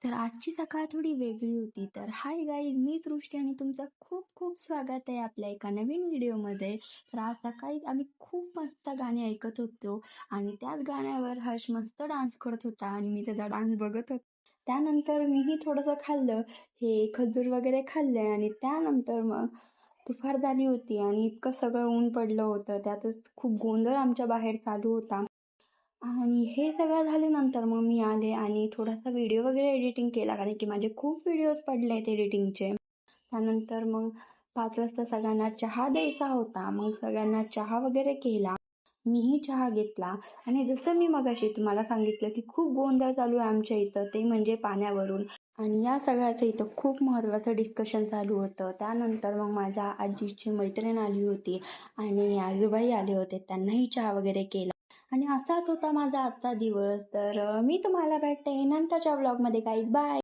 तर आजची सकाळ थोडी वेगळी होती. तर हाय गाईज, मी सृष्टी आणि तुमचं खूप खूप स्वागत आहे आपल्या एका नवीन व्हिडिओमध्ये. तर आज सकाळी आम्ही खूप मस्त गाणी ऐकत होतो आणि त्याच गाण्यावर हर्ष मस्त डान्स करत होता आणि मी त्याचा डान्स बघत होते. त्यानंतर मीही थोडंसं खाल्लं, हे खजूर वगैरे खाल्ले आणि त्यानंतर मग तुफार झाली होती आणि इतकं सगळं ऊन पडलं होतं. त्यातच खूप गोंधळ आमच्या बाहेर चालू होता. आणि हे सगळं झाल्यानंतर मग मी आले आणि थोडासा व्हिडिओ वगैरे एडिटिंग केला, कारण की माझे खूप व्हिडिओज पडले आहेत एडिटिंगचे. त्यानंतर मग 5 वाजता सगळ्यांना चहा द्यायचा होता. मग सगळ्यांना चहा वगैरे केला. मीही चहा घेतला आणि जसं मी मगाशी तुम्हाला सांगितलं की खूप गोंधळ चालू आहे आमच्या इथं, ते म्हणजे पाण्यावरून. आणि या सगळ्याचं इथं खूप महत्त्वाचं डिस्कशन चालू होतं. त्यानंतर मग माझ्या आजीची मैत्रीण आली होती आणि आजोबाई आले होते. त्यांनाही चहा वगैरे केला. आणि असाच होता माझा आजचा दिवस. तर मी तुम्हाला भेटते नंतरच्या व्लॉगमध्ये गाईज. बाय.